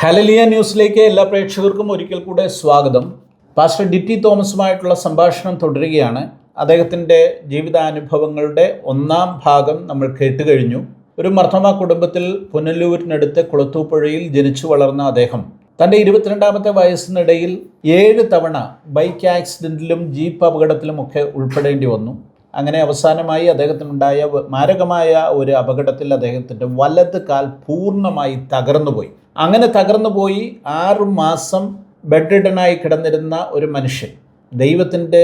Hallelujah ന്യൂസിലേക്ക് എല്ലാ പ്രേക്ഷകർക്കും ഒരിക്കൽ കൂടെ സ്വാഗതം. പാസ്റ്റർ ഡിറ്റി തോമസുമായിട്ടുള്ള സംഭാഷണം തുടരുകയാണ്. അദ്ദേഹത്തിൻ്റെ ജീവിതാനുഭവങ്ങളുടെ ഒന്നാം ഭാഗം നമ്മൾ കേട്ടുകഴിഞ്ഞു. ഒരു മർത്തോമാ കുടുംബത്തിൽ പുനലൂരിനടുത്ത് കുളത്തൂപ്പുഴയിൽ ജനിച്ചു വളർന്ന അദ്ദേഹം തൻ്റെ 22ാമത്തെ വയസ്സിനിടയിൽ 7 തവണ ബൈക്ക് ആക്സിഡൻറ്റിലും ജീപ്പ് അപകടത്തിലുമൊക്കെ ഉൾപ്പെടേണ്ടി വന്നു. അങ്ങനെ അവസാനമായി അദ്ദേഹത്തിനുണ്ടായ മാരകമായ ഒരു അപകടത്തിൽ അദ്ദേഹത്തിൻ്റെ വലത് കാൽ പൂർണ്ണമായി തകർന്നുപോയി. അങ്ങനെ തകർന്നുപോയി 6 മാസം ബെഡ് റിഡനായി കിടന്നിരുന്ന ഒരു മനുഷ്യൻ ദൈവത്തിൻ്റെ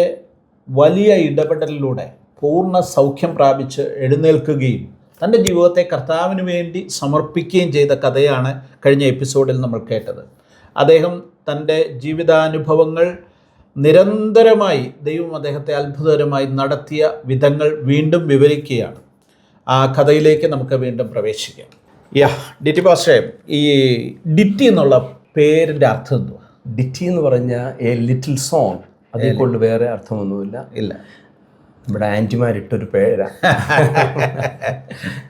വലിയ ഇടപെടലിലൂടെ പൂർണ്ണ സൗഖ്യം പ്രാപിച്ച് എഴുന്നേൽക്കുകയും തൻ്റെ ജീവിതത്തെ കർത്താവിന് വേണ്ടി സമർപ്പിക്കുകയും ചെയ്ത കഥയാണ് കഴിഞ്ഞ എപ്പിസോഡിൽ നമ്മൾ കേട്ടത്. അദ്ദേഹം തൻ്റെ ജീവിതാനുഭവങ്ങൾ നിരന്തരമായി ദൈവം അദ്ദേഹത്തെ അത്ഭുതകരമായി നടത്തിയ വിധങ്ങൾ വീണ്ടും വിവരിക്കുകയാണ്. ആ കഥയിലേക്ക് നമുക്ക് വീണ്ടും പ്രവേശിക്കാം. ഡിറ്റി പാസ്റ്റേ, ഈ ഡിറ്റി എന്നുള്ള പേരിൻ്റെ അർത്ഥം എന്തുവാ? ഡിറ്റി എന്ന് പറഞ്ഞാൽ എ ലിറ്റിൽ സോങ്, അതേക്കൊണ്ട് വേറെ അർത്ഥമൊന്നുമില്ല. ഇല്ല, നമ്മുടെ ആൻറ്റിമാരിട്ടൊരു പേരാണ്.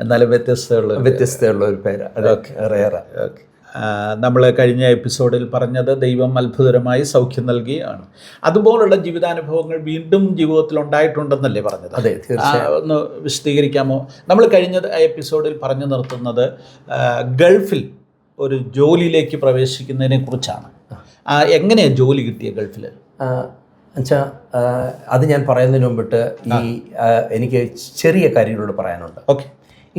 എന്നാലും വ്യത്യസ്തമുള്ള ഒരു പേരാണ്. അതൊക്കെ റേറാ. ഓക്കെ, നമ്മൾ കഴിഞ്ഞ എപ്പിസോഡിൽ പറഞ്ഞത് ദൈവം അത്ഭുതകരമായി സൗഖ്യം നൽകിയാണ്. അതുപോലുള്ള ജീവിതാനുഭവങ്ങൾ വീണ്ടും ജീവിതത്തിൽ ഉണ്ടായിട്ടുണ്ടെന്നല്ലേ പറഞ്ഞത്? അതെ, തീർച്ചയായും. ഒന്ന് വിശദീകരിക്കാമോ? നമ്മൾ കഴിഞ്ഞ എപ്പിസോഡിൽ പറഞ്ഞു നിർത്തുന്നത് ഗൾഫിൽ ഒരു ജോലിയിലേക്ക് പ്രവേശിക്കുന്നതിനെ കുറിച്ചാണ്. എങ്ങനെയാണ് ജോലി കിട്ടിയ ഗൾഫിൽ? എന്നുവെച്ചാൽ അത് ഞാൻ പറയുന്നതിന് മുമ്പിട്ട് എനിക്ക് ചെറിയ കാര്യങ്ങളോട് പറയാനുണ്ട്. ഓക്കെ.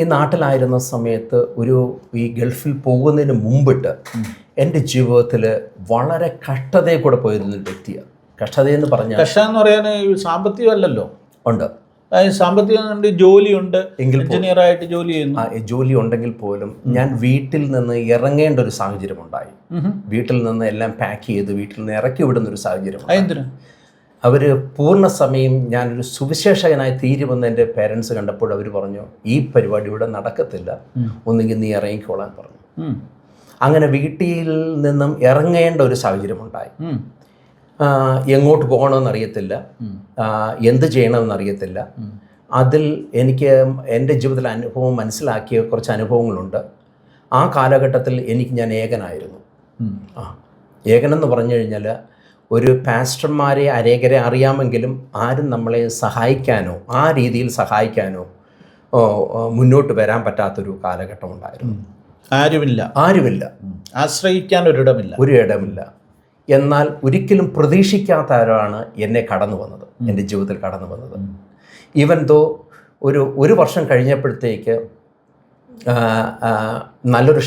ഈ നാട്ടിലായിരുന്ന സമയത്ത് ഈ ഗൾഫിൽ പോകുന്നതിന് മുമ്പിട്ട് എൻ്റെ ജീവിതത്തിൽ വളരെ കഷ്ടതയെ കൂടെ പോയിരുന്ന ഒരു വ്യക്തിയാണ്. കഷ്ടതയെന്ന് പറഞ്ഞാൽ, കഷ്ടം എന്ന് പറയാൻ സാമ്പത്തികമല്ലല്ലോ. ഉണ്ട്, സാമ്പത്തികം, ജോലിയുണ്ട്, എഞ്ചിനീയറായിട്ട് ജോലി ചെയ്യുന്നു. ജോലി ഉണ്ടെങ്കിൽ പോലും ഞാൻ വീട്ടിൽ നിന്ന് ഇറങ്ങേണ്ട ഒരു സാഹചര്യം ഉണ്ടായി. വീട്ടിൽ നിന്ന് എല്ലാം പാക്ക് ചെയ്ത് വീട്ടിൽ നിന്ന് ഇറക്കി വിടുന്ന ഒരു സാഹചര്യം. എന്തിനാ? അവർ പൂർണ്ണ സമയം ഞാനൊരു സുവിശേഷകനായി തീരുമെന്ന് എൻ്റെ പേരൻസ് കണ്ടപ്പോൾ അവർ പറഞ്ഞു, ഈ പരിപാടി ഇവിടെ നടക്കത്തില്ല, ഒന്നുകിൽ നീ ഇറങ്ങിക്കോളാൻ പറഞ്ഞു. അങ്ങനെ വീട്ടിൽ നിന്നും ഇറങ്ങേണ്ട ഒരു സാഹചര്യം ഉണ്ടായി. എങ്ങോട്ട് പോകണമെന്നറിയത്തില്ല, എന്ത് ചെയ്യണമെന്നറിയത്തില്ല. അതിൽ എനിക്ക് എൻ്റെ ജീവിതത്തിൽ അനുഭവം മനസ്സിലാക്കിയ കുറച്ച് അനുഭവങ്ങളുണ്ട്. ആ കാലഘട്ടത്തിൽ ഞാൻ ഏകനായിരുന്നു. ഏകനെന്ന് പറഞ്ഞു കഴിഞ്ഞാൽ, ഒരു പാസ്റ്റർമാരെ അനേകരെ അറിയാമെങ്കിലും ആരും നമ്മളെ സഹായിക്കാനോ ആ രീതിയിൽ സഹായിക്കാനോ മുന്നോട്ട് വരാൻ പറ്റാത്തൊരു കാലഘട്ടം ഉണ്ടായിരുന്നു. ആരുമില്ല, ആശ്രയിക്കാൻ ഒരിടമില്ല. എന്നാൽ ഒരിക്കലും പ്രതീക്ഷിക്കാത്തവരാണ് എന്നെ കടന്നു വന്നത്, എൻ്റെ ജീവിതത്തിൽ കടന്നു വന്നത്. ഈവൻ ദോ ഒരു വർഷം കഴിഞ്ഞപ്പോഴത്തേക്ക് നല്ലൊരു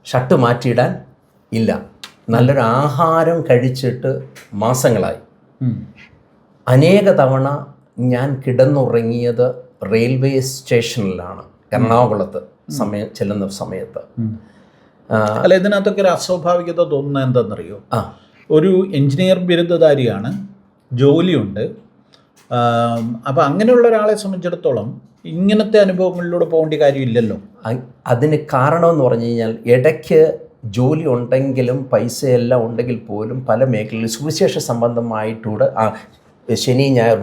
ഷർട്ട് മാറ്റിയിടാൻ ഇല്ല. നല്ലൊരു ആഹാരം കഴിച്ചിട്ട് മാസങ്ങളായി. അനേക തവണ ഞാൻ കിടന്നുറങ്ങിയത് റെയിൽവേ സ്റ്റേഷനിലാണ്, എറണാകുളത്ത് ചെല്ലുന്ന സമയത്ത്. അല്ല, ഇതിനകത്തൊക്കെ ഒരു അസ്വാഭാവികത തോന്നുന്നത് എന്താണെന്നറിയോ? ഒരു എഞ്ചിനീയർ ബിരുദധാരിയാണ്, ജോലിയുണ്ട്. അപ്പോൾ അങ്ങനെയുള്ള ഒരാളെ സംബന്ധിച്ചിടത്തോളം ഇങ്ങനത്തെ അനുഭവങ്ങളിലൂടെ പോകേണ്ട കാര്യമില്ലല്ലോ. അതിന് കാരണമെന്ന് പറഞ്ഞു കഴിഞ്ഞാൽ, ഇടയ്ക്ക് ജോലി ഉണ്ടെങ്കിലും പൈസയെല്ലാം ഉണ്ടെങ്കിൽ പോലും പല മേഖലകളിൽ സുവിശേഷ സംബന്ധമായിട്ടൂടെ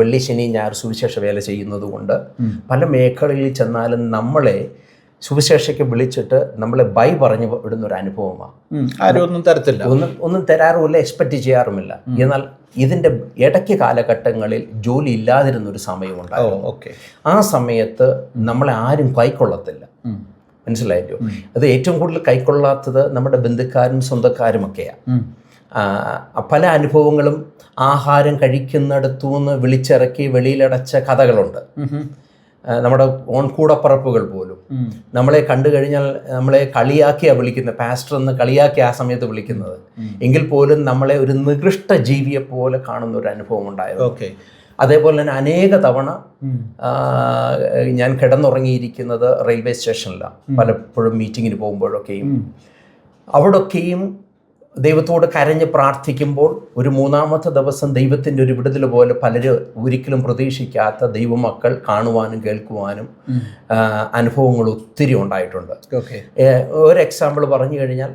വെള്ളി ശനി ഞായർ സുവിശേഷ വേല ചെയ്യുന്നത് കൊണ്ട് പല മേഖലകളിൽ ചെന്നാലും നമ്മളെ സുവിശേഷയ്ക്ക് വിളിച്ചിട്ട് നമ്മളെ പറഞ്ഞു വിടുന്ന ഒരു അനുഭവമാണ്. ആരും ഒന്നും തരത്തില്ല, ഒന്നും തരാറുമില്ല, എക്സ്പെക്റ്റ് ചെയ്യാറുമില്ല. എന്നാൽ ഇതിൻ്റെ ഇടയ്ക്ക് കാലഘട്ടങ്ങളിൽ ജോലി ഇല്ലാതിരുന്നൊരു സമയമുണ്ടായിരുന്നു. ആ സമയത്ത് നമ്മളെ ആരും കൈക്കൊള്ളത്തില്ല. മനസ്സിലായില്ലോ? അത് ഏറ്റവും കൂടുതൽ കൈക്കൊള്ളാത്തത് നമ്മുടെ ബന്ധുക്കാരും സ്വന്തക്കാരുമൊക്കെയാണ്. പല അനുഭവങ്ങളും ആഹാരം കഴിക്കുന്നിടത്തുനിന്ന് വിളിച്ചിറക്കി വെളിയിലടച്ച കഥകളുണ്ട്. നമ്മുടെ കൂടപ്പറപ്പുകൾ പോലും നമ്മളെ കണ്ടു കഴിഞ്ഞാൽ നമ്മളെ കളിയാക്കിയാണ് വിളിക്കുന്നത്, പാസ്റ്റർ എന്ന് കളിയാക്കി ആ സമയത്ത് വിളിക്കുന്നത്. എങ്കിൽ പോലും നമ്മളെ ഒരു നികൃഷ്ട ജീവിയെ പോലെ കാണുന്ന ഒരു അനുഭവം ഉണ്ടായിരുന്നു. അതേപോലെ തന്നെ അനേക തവണ ഞാൻ കിടന്നുറങ്ങിയിരിക്കുന്നത് റെയിൽവേ സ്റ്റേഷനിലാണ്. പലപ്പോഴും മീറ്റിങ്ങിന് പോകുമ്പോഴൊക്കെയും അവിടൊക്കെയും ദൈവത്തോട് കരഞ്ഞ് പ്രാർത്ഥിക്കുമ്പോൾ ഒരു 3-ാമത്തെ ദിവസം ദൈവത്തിൻ്റെ ഒരു വിടുതൽ പോലെ പലരും ഒരിക്കലും പ്രതീക്ഷിക്കാത്ത ദൈവമക്കൾ കാണുവാനും കേൾക്കുവാനും അനുഭവങ്ങൾ ഒത്തിരി ഉണ്ടായിട്ടുണ്ട്. ഒരു എക്സാമ്പിൾ പറഞ്ഞു കഴിഞ്ഞാൽ,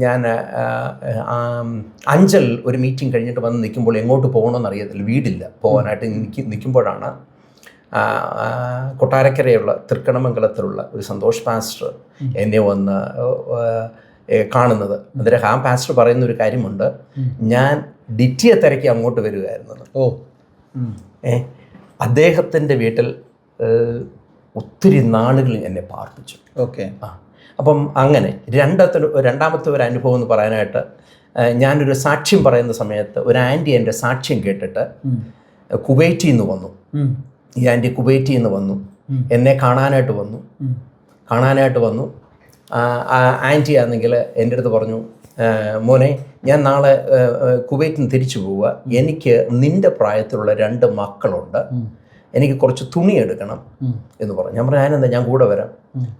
ഞാൻ അഞ്ചൽ ഒരു മീറ്റിംഗ് കഴിഞ്ഞിട്ട് വന്ന് നിൽക്കുമ്പോൾ എങ്ങോട്ട് പോകണമെന്ന് അറിയത്തില്ല, വീടില്ല, പോകാനായിട്ട് നിൽക്കുമ്പോഴാണ് കൊട്ടാരക്കരയുള്ള തൃക്കണമംഗലത്തിലുള്ള ഒരു സന്തോഷ് പാസ്റ്റർ എന്നെ വന്ന് കാണുന്നത്. അന്നേരം ആ പാസ്റ്റർ പറയുന്ന ഒരു കാര്യമുണ്ട്, ഞാൻ ഡിറ്റിയെ തിരക്കി അങ്ങോട്ട് വരികയായിരുന്നു. അദ്ദേഹത്തിൻ്റെ വീട്ടിൽ ഒത്തിരി നാളുകൾ എന്നെ പാർപ്പിച്ചു. ഓക്കെ. അപ്പം അങ്ങനെ രണ്ടാമത്തെ ഒരു അനുഭവം എന്ന് പറയാനായിട്ട്, ഞാനൊരു സാക്ഷ്യം പറയുന്ന സമയത്ത് ഒരു ആൻറ്റി എൻ്റെ സാക്ഷ്യം കേട്ടിട്ട് കുവൈറ്റിൽ നിന്ന് വന്നു. ഈ ആൻറ്റി കുവൈറ്റിൽ നിന്ന് വന്നു, എന്നെ കാണാനായിട്ട് വന്നു. ആൻറ്റി ആണെങ്കിൽ എൻ്റെ അടുത്ത് പറഞ്ഞു, മോനെ ഞാൻ നാളെ കുവൈറ്റിൽ നിന്ന് തിരിച്ചു പോവുക, എനിക്ക് നിൻ്റെ പ്രായത്തിലുള്ള 2 മക്കളുണ്ട്, എനിക്ക് കുറച്ച് തുണി എടുക്കണം എന്ന് പറഞ്ഞു. ഞാൻ പറഞ്ഞു അതിനെന്താ, ഞാൻ കൂടെ വരാം.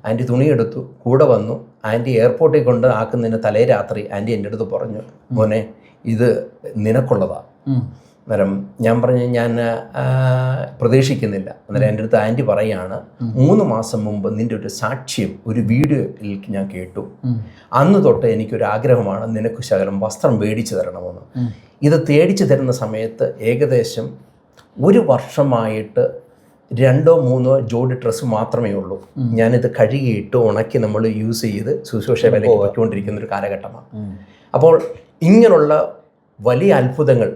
ആൻറ്റി തുണി എടുത്തു, കൂടെ വന്നു. ആൻറ്റി എയർപോർട്ടിൽ കൊണ്ട് ആക്കുന്നതിന് തലേ രാത്രി ആൻറ്റി എൻ്റെ അടുത്ത് പറഞ്ഞു, മോനെ ഇത് നിനക്കുള്ളതാ. അന്നേരം ഞാൻ പറഞ്ഞു ഞാൻ പ്രതീക്ഷിക്കുന്നില്ല. അന്നേരം എൻ്റെ അടുത്ത് ആൻറ്റി പറയുകയാണ്, 3 മാസം മുമ്പ് നിൻ്റെ ഒരു സാക്ഷ്യം ഒരു വീഡിയോയിൽ ഞാൻ കേട്ടു, അന്ന് തൊട്ട് എനിക്കൊരു ആഗ്രഹമാണ് നിനക്ക് ശകലം വസ്ത്രം മേടിച്ചു തരണമെന്ന്. ഇത് തേടിച്ചു തരുന്ന സമയത്ത് ഏകദേശം 1 വർഷമായിട്ട് 2-3 ജോഡി ഡ്രസ്സ് മാത്രമേ ഉള്ളൂ. ഞാനിത് കഴുകിയിട്ട് ഉണക്കി നമ്മൾ യൂസ് ചെയ്ത് ശുശ്രൂഷ വിലയ്ക്ക് പറ്റുകൊണ്ടിരിക്കുന്ന ഒരു കാലഘട്ടമാണ്. അപ്പോൾ ഇങ്ങനെയുള്ള വലിയ അത്ഭുതങ്ങൾ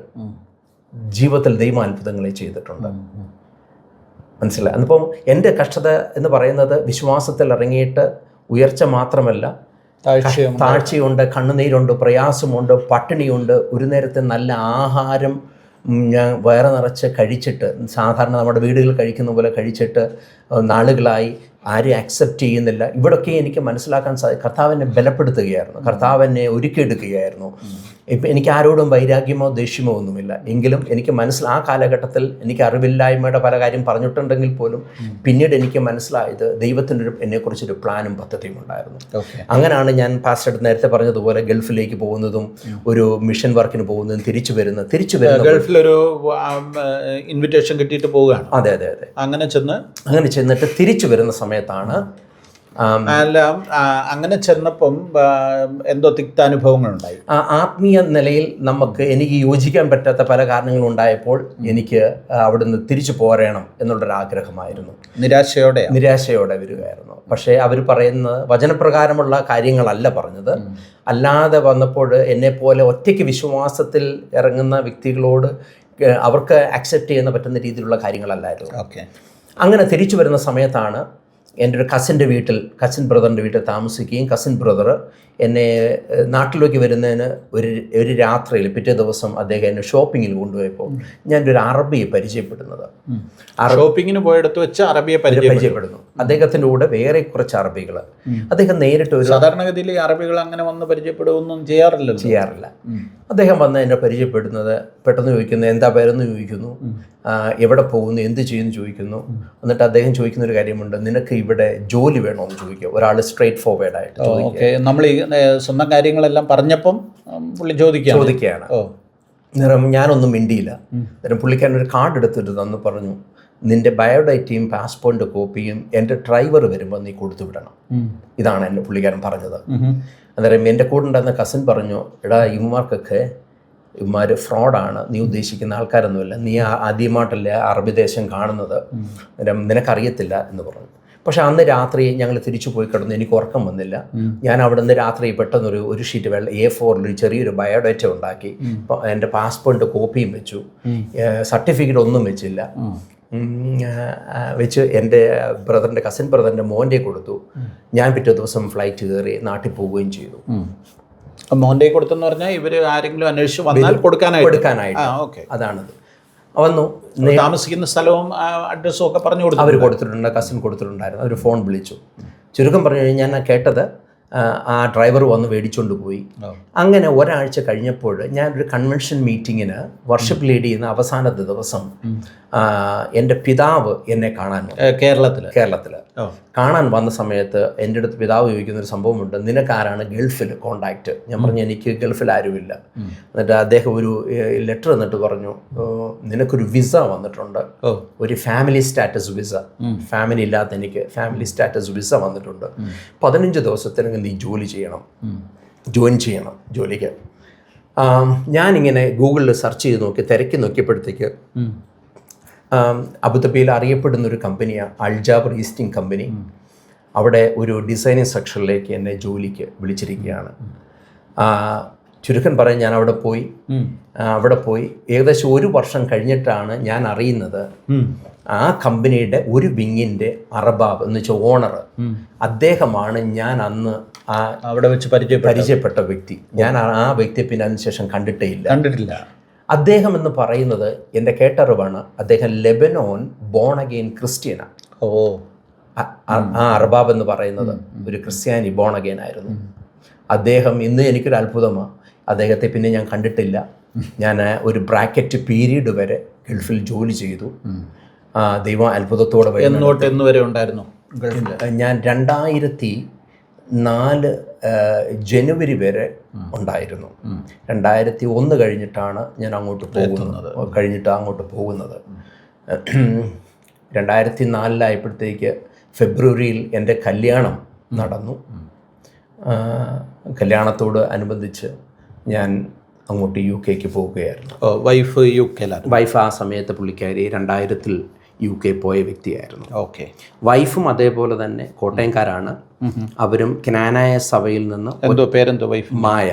ജീവിതത്തിൽ ദൈവം അത്ഭുതങ്ങളെ ചെയ്തിട്ടുണ്ട്. മനസ്സിലായി? അതിപ്പം എൻ്റെ കഷ്ടത എന്ന് പറയുന്നത് വിശ്വാസത്തിൽ ഇറങ്ങിയിട്ട് ഉയർച്ച മാത്രമല്ല, താഴ്ചയുണ്ട്, കണ്ണുനീരുണ്ട്, പ്രയാസമുണ്ട്, പട്ടിണിയുണ്ട്. ഒരു നേരത്തെ നല്ല ആഹാരം ഞാൻ വയറ് നിറച്ച് കഴിച്ചിട്ട്, സാധാരണ നമ്മുടെ വീടുകളിൽ കഴിക്കുന്ന പോലെ കഴിച്ചിട്ട് നാളുകളായി ആരും അക്സെപ്റ്റ് ചെയ്യുന്നില്ല. ഇവിടൊക്കെ എനിക്ക് മനസ്സിലാക്കാൻ കർത്താവ് എന്നെ ബലപ്പെടുത്തുകയായിരുന്നു, കർത്താവ് എന്നെ ഒരുക്കിയെടുക്കുകയായിരുന്നു. ഇപ്പം എനിക്ക് ആരോടും വൈരാഗ്യമോ ദേഷ്യമോ ഒന്നുമില്ല. എങ്കിലും എനിക്ക് ആ കാലഘട്ടത്തിൽ എനിക്ക് അറിവില്ലായ്മയുടെ പല കാര്യം പറഞ്ഞിട്ടുണ്ടെങ്കിൽ പോലും പിന്നീട് എനിക്ക് മനസ്സിലായത് ദൈവത്തിൻ്റെ എന്നെക്കുറിച്ചൊരു പ്ലാനും പദ്ധതിയും ഉണ്ടായിരുന്നു. അങ്ങനെയാണ് ഞാൻ പാസ്റ്റർ നേരത്തെ പറഞ്ഞതുപോലെ ഗൾഫിലേക്ക് പോകുന്നതും ഒരു മിഷൻ വർക്കിന് പോകുന്നതും തിരിച്ചു വരുന്ന ഗൾഫിലൊരു ഇൻവിറ്റേഷൻ കിട്ടിയിട്ട് പോവുകയാണ്. അതെ. അങ്ങനെ ചെന്നിട്ട് തിരിച്ചു വരുന്ന സമയത്താണ് അങ്ങനെ ചെന്നപ്പം എന്തോ തിക്താനുഭവങ്ങളുണ്ടായി. ആത്മീയ നിലയിൽ എനിക്ക് യോജിക്കാൻ പറ്റാത്ത പല കാരണങ്ങളുണ്ടായപ്പോൾ എനിക്ക് അവിടുന്ന് തിരിച്ചു പോരണം എന്നുള്ളൊരു ആഗ്രഹമായിരുന്നു. നിരാശയോടെ വരികയായിരുന്നു. പക്ഷേ അവർ പറയുന്നത് വചനപ്രകാരമുള്ള കാര്യങ്ങളല്ല പറഞ്ഞത്. അല്ലാതെ വന്നപ്പോൾ എന്നെപ്പോലെ ഒറ്റയ്ക്ക് വിശ്വാസത്തിൽ ഇറങ്ങുന്ന വ്യക്തികളോട് അവർക്ക് അക്സെപ്റ്റ് ചെയ്യാൻ പറ്റുന്ന രീതിയിലുള്ള കാര്യങ്ങളല്ലായിരുന്നു. അങ്ങനെ തിരിച്ചു വരുന്ന സമയത്താണ് എൻ്റെ ഒരു കസിൻ ബ്രദറിൻ്റെ വീട്ടിൽ താമസിക്കുകയും കസിൻ ബ്രദർ എന്നെ നാട്ടിലേക്ക് വരുന്നതിന് ഒരു രാത്രിയിൽ പിറ്റേ ദിവസം അദ്ദേഹം എന്നെ ഷോപ്പിങ്ങിൽ കൊണ്ടുപോയപ്പോൾ ഞാനൊരു അറബിയെ പരിചയപ്പെടുന്നത്. ഷോപ്പിങ്ങിന് പോയെടുത്ത് വെച്ച് അറബിയെ പരിചയപ്പെടുന്നു. അദ്ദേഹത്തിൻ്റെ കൂടെ വേറെ കുറച്ച് അറബികൾ. അദ്ദേഹം നേരിട്ട് സാധാരണഗതിയിൽ അറബികൾ അങ്ങനെ വന്ന് പരിചയപ്പെടുകയൊന്നും ചെയ്യാറില്ല. അദ്ദേഹം വന്ന് എന്നെ പരിചയപ്പെടുന്നത്, പെട്ടെന്ന് ചോദിക്കുന്നു എന്താ പേരെന്ന് ചോദിക്കുന്നു, എവിടെ പോകുന്നു, എന്ത് ചെയ്യുന്നു ചോദിക്കുന്നു. എന്നിട്ട് അദ്ദേഹം ചോദിക്കുന്ന ഒരു കാര്യമുണ്ട്, നിനക്ക് ഇവിടെ ജോലി വേണമെന്ന് ചോദിക്കുക. ഒരാൾ സ്ട്രേറ്റ് ഫോർവേഡായിട്ട് നമ്മൾ ഈ സ്വന്തം കാര്യങ്ങളെല്ലാം പറഞ്ഞപ്പം പുള്ളി ചോദിക്കുകയാണ്. ഞാനൊന്നും മിണ്ടിയില്ല. അന്നേരം പുള്ളിക്കാരൻ ഒരു കാർഡ് എടുത്തിട്ട് തന്നു, പറഞ്ഞു നിൻ്റെ ബയോഡേറ്റയും പാസ്പോർട്ട് കോപ്പിയും എൻ്റെ ഡ്രൈവർ വരുമ്പോൾ നീ കൊടുത്തു വിടണം. ഇതാണ് എൻ്റെ പുള്ളിക്കാരൻ പറഞ്ഞത്. അന്നേരം എൻ്റെ കൂടെ ഉണ്ടായിരുന്ന കസിൻ പറഞ്ഞു, എടാ ഇവന്മാർ ഫ്രോഡാണ്, നീ ഉദ്ദേശിക്കുന്ന ആൾക്കാരൊന്നുമില്ല, നീ ആദ്യമായിട്ടല്ലേ അറബി ദേശം കാണുന്നത്, നിനക്കറിയത്തില്ല എന്ന് പറഞ്ഞു. പക്ഷെ അന്ന് രാത്രി ഞങ്ങൾ തിരിച്ചു പോയി കിടന്നു. എനിക്ക് ഉറക്കം വന്നില്ല. ഞാൻ അവിടെ നിന്ന് രാത്രി പെട്ടെന്നൊരു ഷീറ്റ് A4 ചെറിയൊരു ബയോഡേറ്റ ഉണ്ടാക്കി, എൻ്റെ പാസ്പോർട്ട് കോപ്പിയും വെച്ചു, സർട്ടിഫിക്കറ്റ് ഒന്നും വെച്ചില്ല, വെച്ച് എൻ്റെ കസിൻ ബ്രദറിൻ്റെ മോൻ്റെ കൊടുത്തു. ഞാൻ പിറ്റേ ദിവസം ഫ്ലൈറ്റ് കയറി നാട്ടിൽ പോവുകയും ചെയ്തു. മോൻ്റെ കൊടുത്തെന്ന് പറഞ്ഞാൽ ഇവർ ആരെങ്കിലും അന്വേഷിച്ച് വന്നാൽ കൊടുക്കാനായിട്ട്. അതാണത്. വന്നു, താമസിക്കുന്ന സ്ഥലവും അഡ്രസ്സും ഒക്കെ പറഞ്ഞു കൊടുത്തു. അവർ കൊടുത്തിട്ടുണ്ട്, കസിൻ കൊടുത്തിട്ടുണ്ടായിരുന്നു. അവർ ഫോൺ വിളിച്ചു. ചുരുക്കം പറഞ്ഞു കഴിഞ്ഞാൽ ഞാൻ കേട്ടത് ആ ഡ്രൈവർ വന്ന് മേടിച്ചുകൊണ്ട് പോയി. അങ്ങനെ ഒരാഴ്ച കഴിഞ്ഞപ്പോൾ ഞാനൊരു കൺവെൻഷൻ മീറ്റിങ്ങിന് വർഷിപ്പ് ലീഡ് ചെയ്യുന്ന അവസാനത്തെ ദിവസം എൻ്റെ പിതാവ് എന്നെ കാണാൻ കേരളത്തിൽ കാണാൻ വന്ന സമയത്ത് എൻ്റെ അടുത്ത് പിതാവ് ചോദിക്കുന്നൊരു സംഭവമുണ്ട്, നിനക്കാരാണ് ഗൾഫിൽ കോണ്ടാക്റ്റ്? ഞാൻ പറഞ്ഞു എനിക്ക് ഗൾഫിൽ ആരുമില്ല. എന്നിട്ട് അദ്ദേഹം ഒരു ലെറ്റർ എന്നിട്ട് പറഞ്ഞു, നിനക്കൊരു വിസ വന്നിട്ടുണ്ട്, ഒരു ഫാമിലി സ്റ്റാറ്റസ് വിസ. ഫാമിലി ഇല്ലാത്ത എനിക്ക് ഫാമിലി സ്റ്റാറ്റസ് വിസ വന്നിട്ടുണ്ട്. 15 ദിവസത്തിനകം നീ ജോയിൻ ചെയ്യണം ജോലിക്ക്. ഞാനിങ്ങനെ ഗൂഗിളിൽ സെർച്ച് ചെയ്ത് തിരക്കി നോക്കിയപ്പോഴത്തേക്ക് അബുദാബിയിൽ അറിയപ്പെടുന്ന ഒരു കമ്പനിയാണ് അൽജാബർ ഈസ്റ്റിംഗ് കമ്പനി. അവിടെ ഒരു ഡിസൈനിങ് സെക്ഷനിലേക്ക് എന്നെ ജോലിക്ക് വിളിച്ചിരിക്കുകയാണ്. ചുരുക്കം പറയാൻ ഞാൻ അവിടെ പോയി ഏകദേശം 1 വർഷം കഴിഞ്ഞിട്ടാണ് ഞാൻ അറിയുന്നത് ആ കമ്പനിയുടെ ഒരു വിങ്ങിൻ്റെ അർബാബ് എന്ന് വെച്ചാൽ ഓണർ അദ്ദേഹമാണ് ഞാൻ അന്ന് അവിടെ വെച്ച് പരിചയപ്പെട്ട വ്യക്തി. ഞാൻ ആ വ്യക്തിയെ പിന്നെ അതിനുശേഷം കണ്ടിട്ടില്ല. അദ്ദേഹം എന്ന് പറയുന്നത് എൻ്റെ കേട്ടറിവാണ്, അദ്ദേഹം ലെബനോൻ ബോൺ അഗെയിൻ ക്രിസ്ത്യനാണ്. ആ അർബാബ് എന്ന് പറയുന്നത് ഒരു ക്രിസ്ത്യാനി ബോൺ അഗെയിൻ ആയിരുന്നു. അദ്ദേഹം ഇന്ന് എനിക്കൊരു അത്ഭുതമാണ്. അദ്ദേഹത്തെ പിന്നെ ഞാൻ കണ്ടിട്ടില്ല. ഞാൻ ഒരു ബ്രാക്കറ്റ് പീരീഡ് വരെ ഗൾഫിൽ ജോലി ചെയ്തു. ദൈവം അത്ഭുതത്തോടെ വരെ ഉണ്ടായിരുന്നു. ഞാൻ 2004 ജനുവരി വരെ ഉണ്ടായിരുന്നു. 2001 കഴിഞ്ഞിട്ടാണ് ഞാൻ അങ്ങോട്ട് പോകുന്നത്. 2004 ഫെബ്രുവരിയിൽ എൻ്റെ കല്യാണം നടന്നു. കല്യാണത്തോട് അനുബന്ധിച്ച് ഞാൻ അങ്ങോട്ട് UK പോവുകയായിരുന്നു. വൈഫ് ആ സമയത്ത് പുള്ളിക്കാരി 2000 UK പോയ വ്യക്തിയായിരുന്നു. വൈഫും അതേപോലെ തന്നെ കോട്ടയംകാരാണ്. അവരും ക്നാനായ സഭയിൽ നിന്ന് പേരെന്തോ വൈഫ് മായ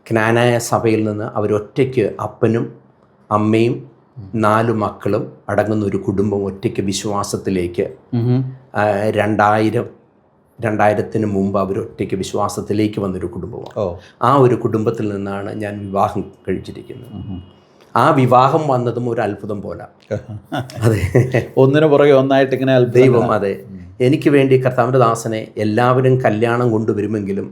ക്നാനായ സഭയിൽ നിന്ന് അവരൊറ്റയ്ക്ക് അപ്പനും അമ്മയും 4 മക്കളും അടങ്ങുന്ന ഒരു കുടുംബം ഒറ്റയ്ക്ക് വിശ്വാസത്തിലേക്ക് 2000 മുമ്പ് അവരൊറ്റയ്ക്ക് വിശ്വാസത്തിലേക്ക് വന്നൊരു കുടുംബമാണ്. ആ ഒരു കുടുംബത്തിൽ നിന്നാണ് ഞാൻ വിവാഹം കഴിച്ചിരിക്കുന്നത്. ആ വിവാഹം വന്നതും ഒരു അത്ഭുതം പോലെ. അതെ, ഒന്നിനു പുറകെ ഒന്നായിട്ട് ഇങ്ങനെ ദൈവം എനിക്ക് വേണ്ടി കർത്താവിൻ്റെ ദാസനെ എല്ലാവരും കല്യാണം കൊണ്ടുവരുമെങ്കിലും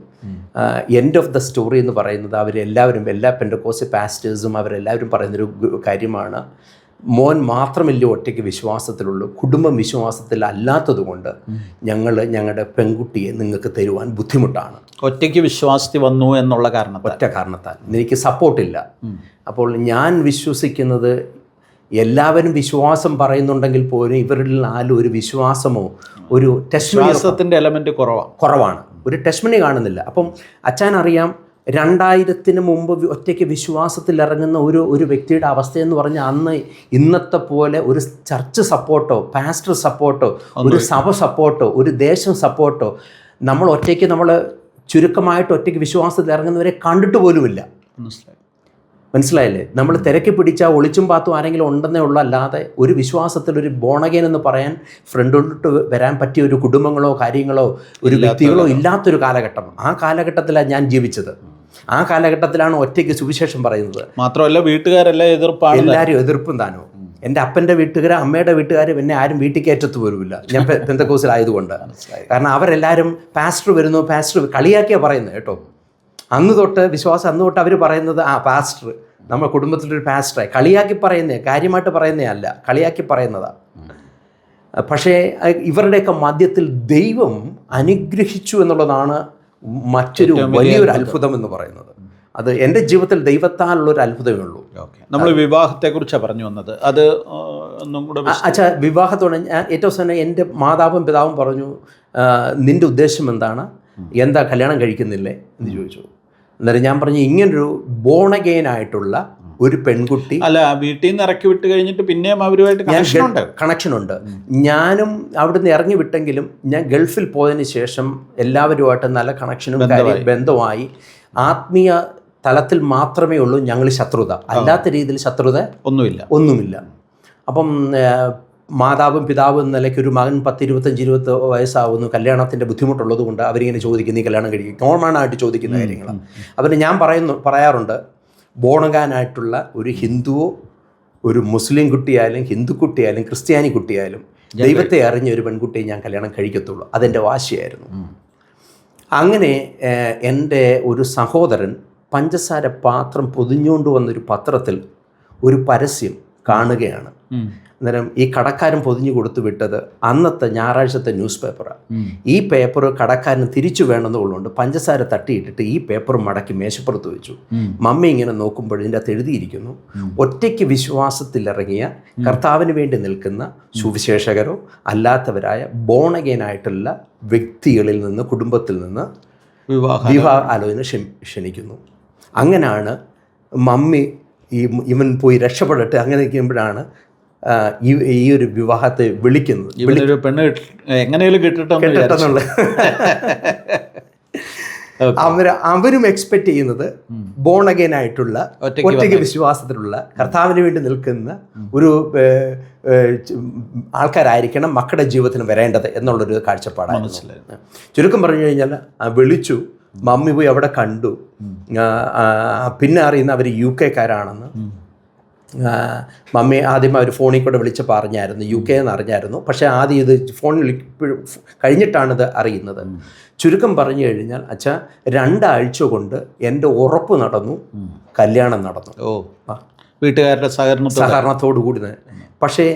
എൻഡ് ഓഫ് ദ സ്റ്റോറി എന്ന് പറയുന്നത് അവരെല്ലാവരും എല്ലാ പെന്തക്കോസ്റ്റ് പാസ്റ്റേഴ്സും അവരെല്ലാവരും പറയുന്നൊരു കാര്യമാണ്, മോൻ മാത്രമല്ല ഒറ്റയ്ക്ക് വിശ്വാസത്തിലുള്ളൂ, കുടുംബം വിശ്വാസത്തിൽ അല്ലാത്തത് കൊണ്ട് ഞങ്ങളുടെ പെൺകുട്ടിയെ നിങ്ങൾക്ക് തരുവാൻ ബുദ്ധിമുട്ടാണ്. ഒറ്റയ്ക്ക് വിശ്വാസത്തിൽ വന്നു എന്നുള്ള ഒറ്റ കാരണത്താൽ എനിക്ക് സപ്പോർട്ടില്ല. അപ്പോൾ ഞാൻ വിശ്വസിക്കുന്നത് എല്ലാവരും വിശ്വാസം പറയുന്നുണ്ടെങ്കിൽ പോലും ഇവരിൽ ഒരു വിശ്വാസമോ ഒരു വിശ്വാസത്തിൻ്റെ എലമെൻറ്റ് കുറവാണ്, ഒരു ടെസ്റ്റിമണി കാണുന്നില്ല. അപ്പം അച്ഛനറിയാം 2000 മുമ്പ് ഒറ്റയ്ക്ക് വിശ്വാസത്തിൽ ഇറങ്ങുന്ന ഒരു വ്യക്തിയുടെ അവസ്ഥയെന്ന് പറഞ്ഞാൽ അന്ന് ഇന്നത്തെ പോലെ ഒരു ചർച്ച് സപ്പോർട്ടോ പാസ്റ്റർ സപ്പോർട്ടോ ഒരു സഭ സപ്പോർട്ടോ ഒരു ദേശം സപ്പോർട്ടോ നമ്മൾ ചുരുക്കമായിട്ട് ഒറ്റയ്ക്ക് വിശ്വാസത്തിൽ ഇറങ്ങുന്നവരെ കണ്ടിട്ട് പോലുമില്ല. മനസ്സിലായില്ലേ? നമ്മൾ തിരക്കി പിടിച്ചാൽ ഒളിച്ചും പാത്തും ആരെങ്കിലും ഉണ്ടെന്നേ ഉള്ളൂ, അല്ലാതെ ഒരു വിശ്വാസത്തിൽ ഒരു ബോണഗേൻ എന്ന് പറയാൻ ഫ്രണ്ടോട്ട് വരാൻ പറ്റിയ ഒരു കുടുംബങ്ങളോ കാര്യങ്ങളോ ഒരു വ്യക്തികളോ ഇല്ലാത്തൊരു കാലഘട്ടം. ആ കാലഘട്ടത്തിലാണ് ഞാൻ ജീവിച്ചത്. ആ കാലഘട്ടത്തിലാണ് ഒറ്റയ്ക്ക് സുവിശേഷം പറയുന്നത്. മാത്രമല്ല വീട്ടുകാരെല്ലാം എതിർപ്പാണ്, എല്ലാവരും എതിർപ്പും താനോ. എൻ്റെ അപ്പൻ്റെ വീട്ടുകാർ അമ്മയുടെ വീട്ടുകാർ പിന്നെ ആരും വീട്ടിൽ കയറ്റത്ത് പോലുമില്ല, ഞാൻ പെന്തക്കോസിലായതുകൊണ്ട്. കാരണം അവരെല്ലാവരും പാസ്റ്റർ വരുന്നു, പാസ്റ്റർ കളിയാക്കിയാണ് പറയുന്നത് കേട്ടോ. അന്ന് തൊട്ട് അവർ പറയുന്നത് പാസ്റ്റർ നമ്മുടെ കുടുംബത്തിലൊരു പാസ്റ്ററായി കളിയാക്കി പറയുന്നേ, കാര്യമായിട്ട് പറയുന്നേ അല്ല, കളിയാക്കി പറയുന്നതാണ്. പക്ഷേ ഇവരുടെയൊക്കെ മധ്യത്തിൽ ദൈവം അനുഗ്രഹിച്ചു എന്നുള്ളതാണ് മറ്റൊരു വലിയൊരു അത്ഭുതം എന്ന് പറയുന്നത്. അത് എൻ്റെ ജീവിതത്തിൽ ദൈവത്താലുള്ളൊരു അത്ഭുതമേ ഉള്ളൂ. നമ്മൾ വിവാഹത്തെക്കുറിച്ചാണ് പറഞ്ഞു വന്നത്, അത് ഒന്നും കൂടെ വിവാഹത്തോടെ ഞാൻ ഏറ്റവും തന്നെ എൻ്റെ മാതാവും പിതാവും പറഞ്ഞു, നിൻ്റെ ഉദ്ദേശം എന്താണ്, എന്താ കല്യാണം കഴിക്കുന്നില്ലേ എന്ന് ചോദിച്ചു. അന്നേരം ഞാൻ പറഞ്ഞു, ഇങ്ങനൊരു ബോണഗെയിനായിട്ടുള്ള ഒരു പെൺകുട്ടി അല്ല, വീട്ടിൽ നിന്ന് ഇറക്കി വിട്ട് കഴിഞ്ഞിട്ട് പിന്നെയും അവരുമായിട്ട് കണക്ഷനുണ്ട്. ഞാനും അവിടുന്ന് ഇറങ്ങി വിട്ടെങ്കിലും ഞാൻ ഗൾഫിൽ പോയതിന് ശേഷം എല്ലാവരുമായിട്ട് നല്ല കണക്ഷനും ബന്ധമായി. ആത്മീയ തലത്തിൽ മാത്രമേ ഉള്ളൂ ഞങ്ങൾ ശത്രുത, അല്ലാത്ത രീതിയിൽ ശത്രുത ഒന്നുമില്ല. അപ്പം മാതാവും പിതാവും എന്ന നിലയ്ക്ക് ഒരു മകൻ 10-25 വയസ്സാവുന്നു, കല്യാണത്തിൻ്റെ ബുദ്ധിമുട്ടുള്ളത് കൊണ്ട് അവരിങ്ങനെ ചോദിക്കും, നീ കല്യാണം കഴിക്കും, കോമണായിട്ട് ചോദിക്കുന്ന കാര്യങ്ങളാണ്. അവന് ഞാൻ പറയാറുണ്ട്, ബോണഗാനായിട്ടുള്ള ഒരു ഹിന്ദുവോ ഒരു മുസ്ലിം കുട്ടിയായാലും ഹിന്ദു കുട്ടിയായാലും ക്രിസ്ത്യാനി കുട്ടിയായാലും ദൈവത്തെ അറിഞ്ഞ ഒരു പെൺകുട്ടിയെ ഞാൻ കല്യാണം കഴിക്കത്തുള്ളൂ. അതെൻ്റെ വാശിയായിരുന്നു. അങ്ങനെ എൻ്റെ ഒരു സഹോദരൻ പഞ്ചസാര പാത്രം പൊതിഞ്ഞുകൊണ്ട് വന്നൊരു പത്രത്തിൽ ഒരു പരസ്യം കാണുകയാണ്. അന്നേരം ഈ കടക്കാരൻ പൊതിഞ്ഞു കൊടുത്തു വിട്ടത് അന്നത്തെ ഞായറാഴ്ചത്തെ ന്യൂസ് പേപ്പറാണ്. ഈ പേപ്പർ കടക്കാരന് തിരിച്ചു വേണമെന്നുള്ളതുകൊണ്ട് പഞ്ചസാര തട്ടിയിട്ടിട്ട് ഈ പേപ്പർ മടക്കി മേശപ്പുറത്ത് വെച്ചു. മമ്മി ഇങ്ങനെ നോക്കുമ്പോൾ ഇതിൻ്റെ അകത്ത് എഴുതിയിരിക്കുന്നു, ഒറ്റയ്ക്ക് വിശ്വാസത്തിലിറങ്ങിയ കർത്താവിന് വേണ്ടി നിൽക്കുന്ന സുവിശേഷകരോ അല്ലാത്തവരായ ബോണഗേനായിട്ടുള്ള വ്യക്തികളിൽ നിന്ന് കുടുംബത്തിൽ നിന്ന് വിവാഹ ആലോചന ക്ഷണിക്കുന്നു. അങ്ങനെയാണ് മമ്മി ഇവൻ പോയി രക്ഷപ്പെടട്ടെ അങ്ങനെ ഇരിക്കുമ്പോഴാണ് ഈ ഒരു വിവാഹത്തെ വിളിക്കുന്നത്. ഇവനൊരു പെണ്ണ് എങ്ങനെയും കിട്ടട്ടെന്നുള്ള അവരും എക്സ്പെക്ട് ചെയ്യുന്നത് ബോൺ അഗൈൻ ആയിട്ടുള്ള ഒറ്റയ്ക്ക് വിശ്വാസത്തിലുള്ള കർത്താവിന് വേണ്ടി നിൽക്കുന്ന ഒരു ആൾക്കാരായിരിക്കണം മക്കളുടെ ജീവിതത്തിന് വരേണ്ടത് എന്നുള്ളൊരു കാഴ്ചപ്പാടാണ്. ചുരുക്കം പറഞ്ഞു കഴിഞ്ഞാൽ വിളിച്ചു, മമ്മി പോയി അവിടെ കണ്ടു, പിന്നെ അറിയുന്ന അവർ UK-കാരാണെന്ന്. മമ്മി ആദ്യം അവർ ഫോണിൽ കൂടെ വിളിച്ച് പറഞ്ഞായിരുന്നു, UK എന്ന് അറിഞ്ഞായിരുന്നു. പക്ഷേ ആദ്യം ഇത് ഫോണിൽ കഴിഞ്ഞിട്ടാണിത് അറിയുന്നത്. ചുരുക്കം പറഞ്ഞു കഴിഞ്ഞാൽ അച്ഛാ 2 ആഴ്ച കൊണ്ട് എൻ്റെ ഉറപ്പ് നടന്നു, കല്യാണം നടന്നു. വീട്ടുകാരുടെ സഹകരണത്തോടു കൂടി. പക്ഷേ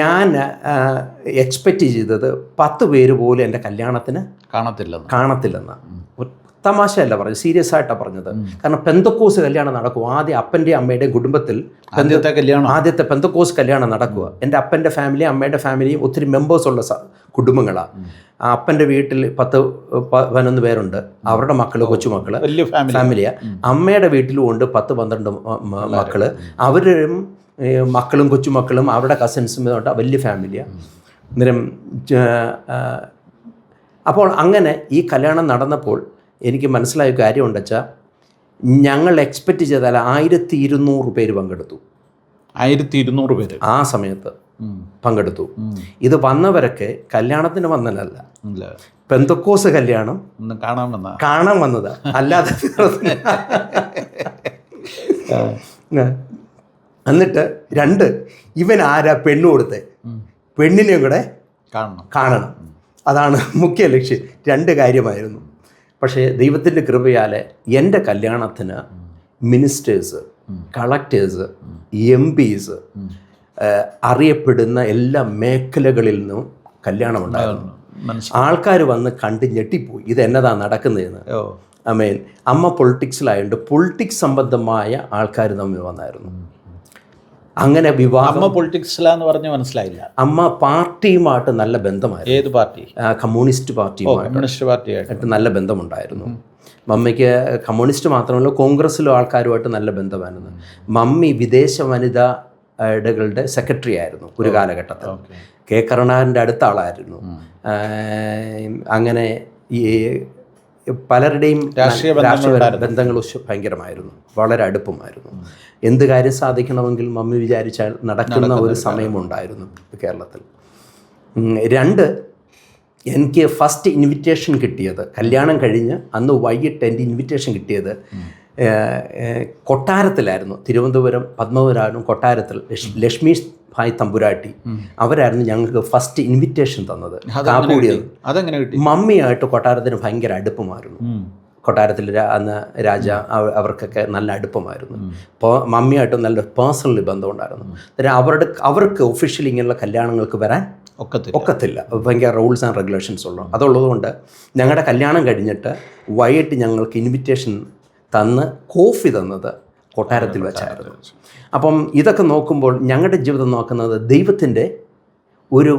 ഞാൻ എക്സ്പെക്റ്റ് ചെയ്തത് 10 പേര് പോലും എൻ്റെ കല്യാണത്തിന് കാണത്തില്ലെന്ന്. തമാശയല്ല പറഞ്ഞത്, സീരിയസ് ആയിട്ടാണ് പറഞ്ഞത്. കാരണം പെന്തക്കോസ് കല്യാണം നടക്കുക. ആദ്യം അപ്പൻ്റെയും അമ്മയുടെയും കുടുംബത്തിൽ ആദ്യത്തെ പെന്തക്കോസ് കല്യാണം നടക്കുക. എൻ്റെ അപ്പൻ്റെ ഫാമിലിയും അമ്മയുടെ ഫാമിലിയും ഒത്തിരി മെമ്പേഴ്സുള്ള കുടുംബങ്ങളാണ്. അപ്പൻ്റെ വീട്ടിൽ 10-11 പേരുണ്ട്, അവരുടെ മക്കൾ കൊച്ചുമക്കൾ ഫാമിലിയാണ്. അമ്മയുടെ വീട്ടിലും ഉണ്ട് 10-12 മക്കൾ, അവരും മക്കളും കൊച്ചുമക്കളും അവരുടെ കസിൻസും വലിയ ഫാമിലിയാണ്. അന്നേരം അപ്പോൾ അങ്ങനെ ഈ കല്യാണം നടന്നപ്പോൾ എനിക്ക് മനസ്സിലായ കാര്യമുണ്ട് വെച്ചാൽ, ഞങ്ങൾ എക്സ്പെക്റ്റ് ചെയ്താൽ 1200 പേര് പങ്കെടുത്തു. 1200 പേര് ആ സമയത്ത് പങ്കെടുത്തു. ഇത് വന്നവരൊക്കെ കല്യാണത്തിന് വന്നതല്ല, പെന്തക്കോസ് കല്യാണം കാണാൻ വന്നതാ, അല്ലാതെ. എന്നിട്ട് 2 ഇവൻ ആരാ പെണ്ണ് കൊടുത്തേ, പെണ്ണിനെയും കൂടെ കാണണം. അതാണ് മുഖ്യ ലക്ഷ്യം. 2 കാര്യമായിരുന്നു. പക്ഷേ ദൈവത്തിൻ്റെ കൃപയാൽ എൻ്റെ കല്യാണത്തിന് മിനിസ്റ്റേഴ്സ്, കളക്ടേഴ്സ്, MPs, അറിയപ്പെടുന്ന എല്ലാ മേഖലകളിൽ നിന്നും കല്യാണമുണ്ടായിരുന്നു. ആൾക്കാർ വന്ന് കണ്ട് ഞെട്ടിപ്പോയി, ഇത് എന്നതാ നടക്കുന്നതെന്ന്. ആമേൻ. അമ്മ പൊളിറ്റിക്സിലായതുകൊണ്ട് പൊളിറ്റിക്സ് സംബന്ധമായ ആൾക്കാർ തമ്മിൽ വന്നായിരുന്നു. അങ്ങനെ വിവാഹം. പൊളിറ്റിക്സിലാന്ന് പറഞ്ഞ് മനസ്സിലായില്ല. അമ്മ പാർട്ടിയുമായിട്ട് നല്ല ബന്ധമായിരുന്നു. ഏത് പാർട്ടി? കമ്മ്യൂണിസ്റ്റ് പാർട്ടിയുമായിട്ട് നല്ല ബന്ധമുണ്ടായിരുന്നു. മമ്മിക്ക് കമ്മ്യൂണിസ്റ്റ് മാത്രമല്ല കോൺഗ്രസ്സിലും ആൾക്കാരുമായിട്ട് നല്ല ബന്ധമായിരുന്നു. മമ്മി വിദേശ വനിതകളുടെ സെക്രട്ടറി ആയിരുന്നു ഒരു കാലഘട്ടത്തിൽ. കെ കരുണാകരൻ്റെ അടുത്ത ആളായിരുന്നു. അങ്ങനെ ഈ പലരുടെയും രാഷ്ട്രീയ ബന്ധങ്ങൾ ഭയങ്കരമായിരുന്നു, വളരെ അടുപ്പമായിരുന്നു. എന്ത് കാര്യം സാധിക്കണമെങ്കിൽ മമ്മി വിചാരിച്ചാൽ നടക്കുന്ന ഒരു സമയമുണ്ടായിരുന്നു കേരളത്തിൽ. 2, എനിക്ക് ഫസ്റ്റ് ഇൻവിറ്റേഷൻ കിട്ടിയത്, കല്യാണം കഴിഞ്ഞ് അന്ന് വൈകിട്ട് എൻ്റെ ഇൻവിറ്റേഷൻ കിട്ടിയത് കൊട്ടാരത്തിലായിരുന്നു. തിരുവനന്തപുരം പത്മനാഭപുരം കൊട്ടാരത്തിൽ ലക്ഷ്മി ഭായ് തമ്പുരാട്ടി അവരായിരുന്നു ഞങ്ങൾക്ക് ഫസ്റ്റ് ഇൻവിറ്റേഷൻ തന്നത്. മമ്മിയായിട്ട് കൊട്ടാരത്തിന് ഭയങ്കര അടുപ്പമായിരുന്നു. കൊട്ടാരത്തിൽ അന്ന് രാജ അവർക്കൊക്കെ നല്ല അടുപ്പമായിരുന്നു. അപ്പോൾ മമ്മിയായിട്ട് നല്ല പേഴ്സണലി ബന്ധമുണ്ടായിരുന്നു. അവർക്ക് ഒഫീഷ്യലി ഇങ്ങനെയുള്ള കല്യാണങ്ങൾക്ക് വരാൻ ഒക്കത്തില്ല, ഭയങ്കര റൂൾസ് ആൻഡ് റെഗുലേഷൻസ് ഉള്ളു. അതുള്ളതുകൊണ്ട് ഞങ്ങളുടെ കല്യാണം കഴിഞ്ഞിട്ട് വൈകിട്ട് ഞങ്ങൾക്ക് ഇൻവിറ്റേഷൻ തന്ന് കോഫി തന്നത് കൊട്ടാരത്തിൽ വെച്ചായിരുന്നു. അപ്പം ഇതൊക്കെ നോക്കുമ്പോൾ ഞങ്ങളുടെ ജീവിതം നോക്കുന്നത് ദൈവത്തിൻ്റെ ഒരു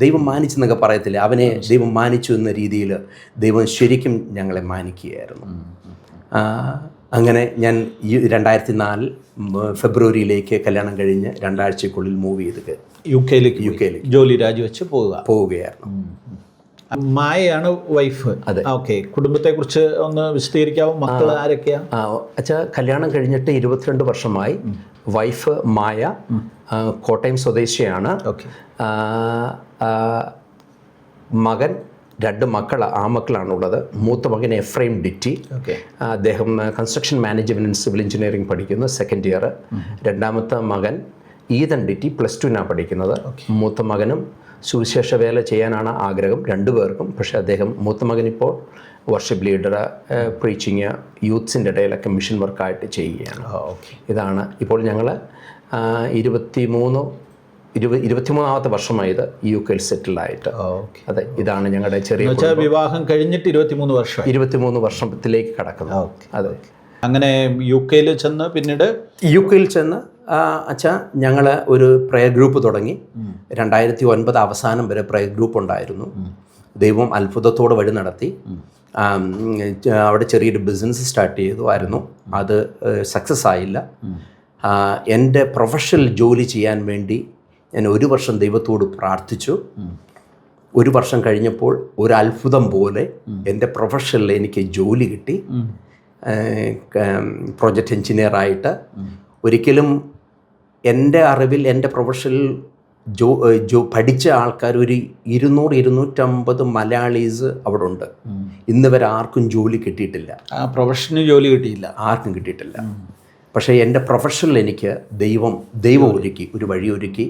ദൈവം മാനിച്ചെന്നൊക്കെ പറയത്തില്ല, അവനെ ദൈവം മാനിച്ചു എന്ന രീതിയിൽ ദൈവം ശരിക്കും ഞങ്ങളെ മാനിക്കുകയായിരുന്നു. അങ്ങനെ ഞാൻ 2004 ഫെബ്രുവരിയിലേക്ക് കല്യാണം കഴിഞ്ഞ് 2 ആഴ്ചക്കുള്ളിൽ മൂവ് ചെയ്ത് UK ജോലി രാജിവെച്ച് പോവുകയായിരുന്നു. മായയാണ് വൈഫ്. അതെ. ഓക്കെ, കുടുംബത്തെക്കുറിച്ച് ഒന്ന് വിശദീകരിക്കാമോ? മക്കൾ ആരൊക്കെയാ? അച്ഛാ, കല്യാണം കഴിഞ്ഞിട്ട് 22 വർഷമായി. വൈഫ് മായ കോട്ടയം സ്വദേശിയാണ്. മകൻ 2 മക്കൾ, ആമക്കളാണുള്ളത്. മൂത്ത മകൻ എഫ്രൈം ഡിറ്റി. അദ്ദേഹം construction management and civil engineering പഠിക്കുന്നു, 2nd ഇയർ. രണ്ടാമത്തെ മകൻ ഈതൻ ഡിറ്റി +2 പഠിക്കുന്നത്. മൂത്ത മകനും സുവിശേഷ വേല ചെയ്യാനാണ് ആഗ്രഹം 2 പേർക്കും. പക്ഷേ അദ്ദേഹം മൂത്ത മകനിപ്പോൾ വർഷിപ്പ് ലീഡർ, പ്രീച്ചിങ്, യൂത്ത്സിൻ്റെ ഇടയിലൊക്കെ മിഷൻ വർക്കായിട്ട് ചെയ്യുകയാണ്. ഇതാണ് ഇപ്പോൾ ഞങ്ങൾ 23ാമത്തെ വർഷമായത് UK സെറ്റിൽഡായിട്ട്. അതെ, ഇതാണ് ഞങ്ങളുടെ ചെറിയ വിവാഹം കഴിഞ്ഞിട്ട് 23 വർഷത്തിലേക്ക് കടക്കുന്നത്. അതെ. അങ്ങനെ UK ചെന്ന് പിന്നീട് UK ചെന്ന് അച്ഛാ ഞങ്ങൾ ഒരു പ്രയർ ഗ്രൂപ്പ് തുടങ്ങി. 2009 അവസാനം വരെ പ്രയർ ഗ്രൂപ്പ് ഉണ്ടായിരുന്നു. ദൈവം അത്ഭുതത്തോടെ വഴി നടത്തി. അവിടെ ചെറിയൊരു ബിസിനസ് സ്റ്റാർട്ട് ചെയ്തു. അത് സക്സസ് ആയില്ല. എൻ്റെ പ്രൊഫഷണൽ ജോലി ചെയ്യാൻ വേണ്ടി ഞാൻ 1 വർഷം ദൈവത്തോട് പ്രാർത്ഥിച്ചു. 1 വർഷം കഴിഞ്ഞപ്പോൾ ഒരു അത്ഭുതം പോലെ എൻ്റെ പ്രൊഫഷനിൽ എനിക്ക് ജോലി കിട്ടി. പ്രോജക്റ്റ് എഞ്ചിനീയറായിട്ട്. ഒരിക്കലും എൻ്റെ അറിവിൽ എൻ്റെ പ്രൊഫഷനിൽ പഠിച്ച ആൾക്കാർ ഒരു 200-250 മലയാളീസ് അവിടെ ഉണ്ട്. ഇന്ന് വരെ ആർക്കും ജോലി കിട്ടിയിട്ടില്ല. പ്രൊഫഷണൽ ജോലി കിട്ടിയില്ല, ആർക്കും കിട്ടിയിട്ടില്ല. പക്ഷേ എൻ്റെ പ്രൊഫഷനിൽ എനിക്ക് ദൈവം ഒരുക്കി, ഒരു വഴി ഒരുക്കി.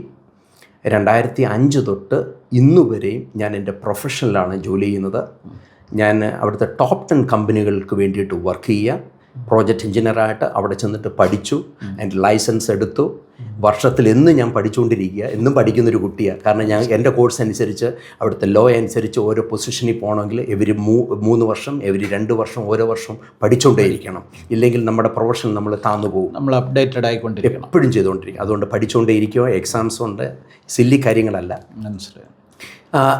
2005 തൊട്ട് ഇന്നുവരെയും ഞാൻ എൻ്റെ പ്രൊഫഷനിലാണ് ജോലി ചെയ്യുന്നത്. ഞാൻ അവിടുത്തെ ടോപ്പ് 10 കമ്പനികൾക്ക് വേണ്ടിയിട്ട് വർക്ക് ചെയ്യുക. പ്രോജക്റ്റ് എഞ്ചിനീയറായിട്ട് അവിടെ ചെന്നിട്ട് പഠിച്ചു. എൻ്റെ ലൈസൻസ് എടുത്തു. വർഷത്തിൽ എന്നും ഞാൻ പഠിച്ചുകൊണ്ടിരിക്കുക, എന്നും പഠിക്കുന്നൊരു കുട്ടിയാണ്. കാരണം ഞാൻ എൻ്റെ കോഴ്സ് അനുസരിച്ച് അവിടുത്തെ ലോ അനുസരിച്ച് ഓരോ പൊസിഷനിൽ പോകണമെങ്കിൽ എവരി 3 വർഷം, എവരി 2 വർഷം, ഓരോ വർഷം പഠിച്ചുകൊണ്ടേയിരിക്കണം. ഇല്ലെങ്കിൽ നമ്മുടെ പ്രൊഫഷൻ നമ്മൾ താന്നു പോകും. നമ്മൾ അപ്ഡേറ്റഡ് ആയിക്കൊണ്ടിരിക്കണം, എപ്പോഴും ചെയ്തുകൊണ്ടിരിക്കും. അതുകൊണ്ട് പഠിച്ചുകൊണ്ടേയിരിക്കുക. എക്സാംസ് ഉണ്ട്, സില്ലി കാര്യങ്ങളല്ല. മനസ്സിലായി.